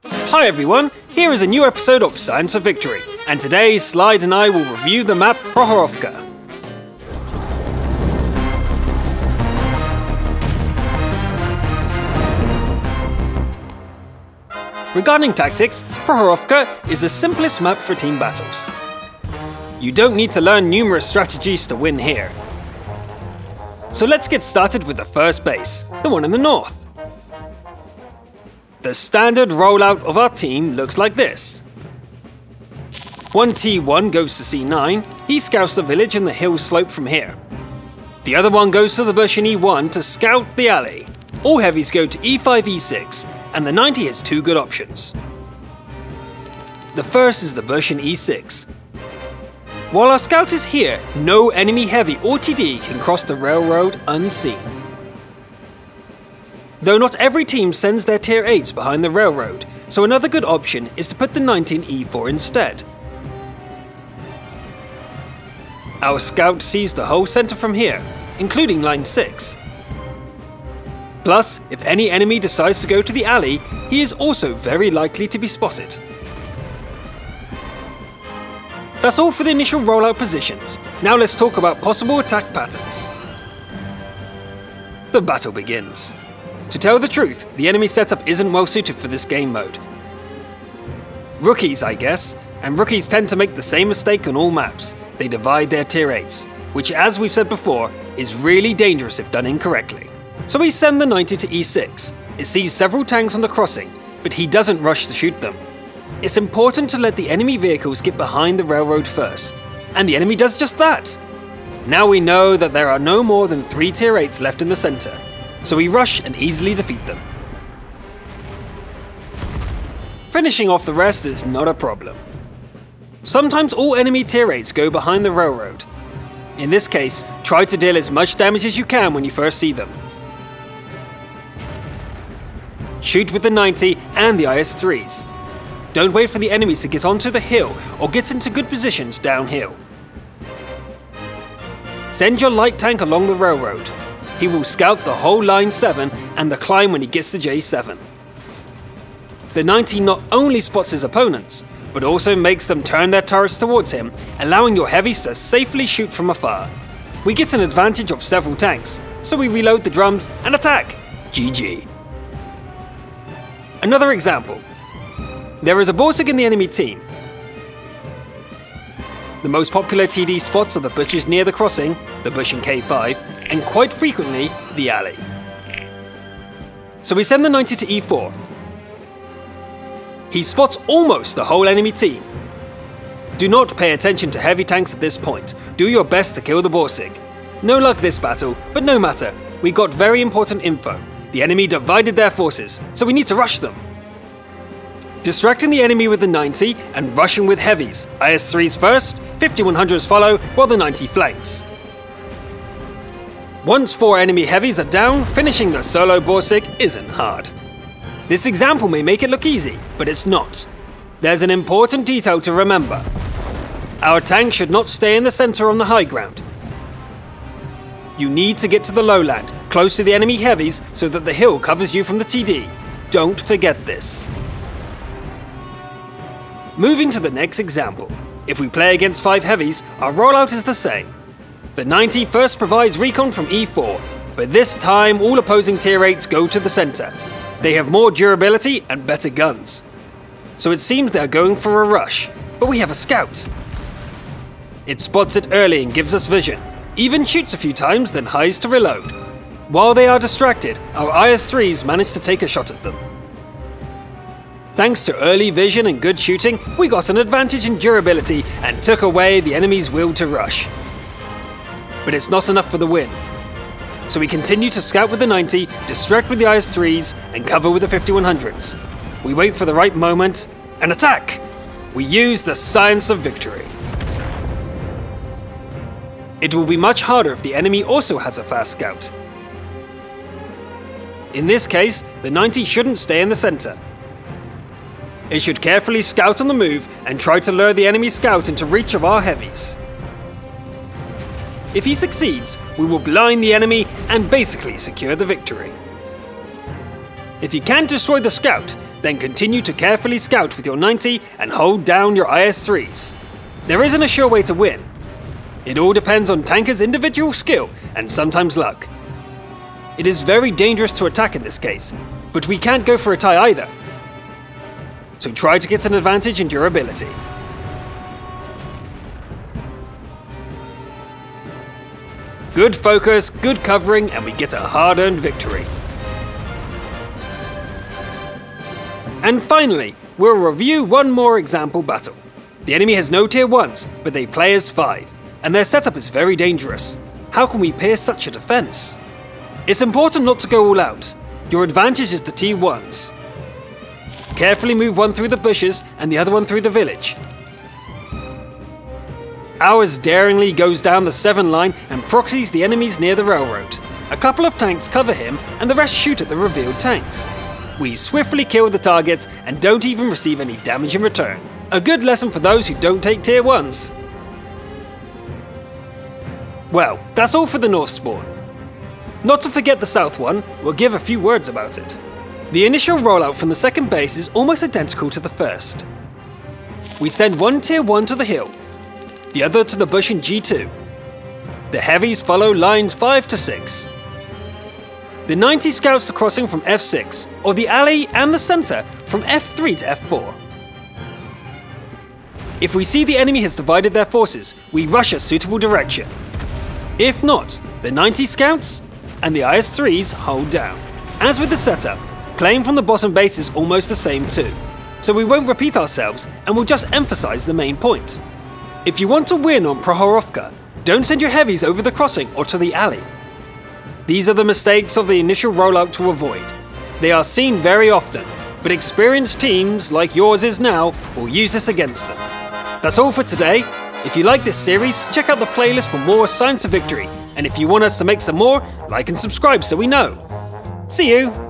Hi everyone, here is a new episode of Science of Victory, and today Slide and I will review the map Prokhorovka. Regarding tactics, Prokhorovka is the simplest map for team battles. You don't need to learn numerous strategies to win here. So let's get started with the first base, the one in the north. The standard rollout of our team looks like this. 1T1 goes to C9, he scouts the village and the hill slope from here. The other one goes to the bush in E1 to scout the alley. All heavies go to E5, E6, and the 90 has two good options. The first is the bush in E6. While our scout is here, no enemy heavy or TD can cross the railroad unseen. Though not every team sends their tier 8s behind the railroad, so another good option is to put the 90 in E4 instead. Our scout sees the whole center from here, including line 6. Plus, if any enemy decides to go to the alley, he is also very likely to be spotted. That's all for the initial rollout positions. Now let's talk about possible attack patterns. The battle begins. To tell the truth, the enemy setup isn't well suited for this game mode. Rookies, I guess, and rookies tend to make the same mistake on all maps. They divide their tier 8s, which, as we've said before, is really dangerous if done incorrectly. So we send the 90 to E6. It sees several tanks on the crossing, but he doesn't rush to shoot them. It's important to let the enemy vehicles get behind the railroad first, and the enemy does just that. Now we know that there are no more than 3 tier 8s left in the center, so we rush and easily defeat them. Finishing off the rest is not a problem. Sometimes all enemy tier 8s go behind the railroad. In this case, try to deal as much damage as you can when you first see them. Shoot with the 90 and the IS-3s. Don't wait for the enemies to get onto the hill or get into good positions downhill. Send your light tank along the railroad. He will scout the whole line 7 and the climb when he gets to J7. The 90 not only spots his opponents, but also makes them turn their turrets towards him, allowing your heavies to safely shoot from afar. We get an advantage of several tanks, so we reload the drums and attack. GG. Another example. There is a Borsig in the enemy team. The most popular TD spots are the bushes near the crossing, the bush in K5, and quite frequently, the alley. So we send the 90 to E4. He spots almost the whole enemy team. Do not pay attention to heavy tanks at this point. Do your best to kill the Borsig. No luck this battle, but no matter. We got very important info. The enemy divided their forces, so we need to rush them. Distracting the enemy with the 90 and rushing with heavies. IS-3s first, 5100s follow, while the 90 flanks. Once 4 enemy heavies are down, finishing the solo Borsig isn't hard. This example may make it look easy, but it's not. There's an important detail to remember. Our tank should not stay in the center on the high ground. You need to get to the lowland, close to the enemy heavies, so that the hill covers you from the TD. Don't forget this. Moving to the next example. If we play against 5 heavies, our rollout is the same. The 90 first provides recon from E4, but this time all opposing tier 8s go to the center. They have more durability and better guns. So it seems they're going for a rush, but we have a scout. It spots it early and gives us vision, even shoots a few times then hides to reload. While they are distracted, our IS-3s manage to take a shot at them. Thanks to early vision and good shooting, we got an advantage in durability and took away the enemy's will to rush. But it's not enough for the win. So we continue to scout with the 90, distract with the IS-3s, and cover with the 5100s. We wait for the right moment, and attack! We use the science of victory. It will be much harder if the enemy also has a fast scout. In this case, the 90 shouldn't stay in the center. It should carefully scout on the move and try to lure the enemy scout into reach of our heavies. If he succeeds, we will blind the enemy and basically secure the victory. If you can't destroy the scout, then continue to carefully scout with your 90 and hold down your IS-3s. There isn't a sure way to win. It all depends on tankers' individual skill and sometimes luck. It is very dangerous to attack in this case, but we can't go for a tie either. So try to get an advantage in durability. Good focus, good covering, and we get a hard-earned victory. And finally, we'll review one more example battle. The enemy has no tier 1s, but they play as 5, and their setup is very dangerous. How can we pierce such a defense? It's important not to go all out. Your advantage is the tier 1s. Carefully move one through the bushes and the other one through the village. Ours daringly goes down the 7 line and proxies the enemies near the railroad. A couple of tanks cover him and the rest shoot at the revealed tanks. We swiftly kill the targets and don't even receive any damage in return. A good lesson for those who don't take tier 1s. Well, that's all for the North spawn. Not to forget the South one, we'll give a few words about it. The initial rollout from the second base is almost identical to the first. We send one tier 1 to the hill, the other to the bush in G2. The heavies follow lines 5 to 6. The 90 scouts the crossing from F6, or the alley and the center from F3 to F4. If we see the enemy has divided their forces, we rush a suitable direction. If not, the 90 scouts and the IS-3s hold down. As with the setup, playing from the bottom base is almost the same too, so we won't repeat ourselves and we'll just emphasize the main point. If you want to win on Prokhorovka, don't send your heavies over the crossing or to the alley. These are the mistakes of the initial rollout to avoid. They are seen very often, but experienced teams, like yours is now, will use this against them. That's all for today. If you like this series, check out the playlist for more Signs of Victory, and if you want us to make some more, like and subscribe so we know. See you!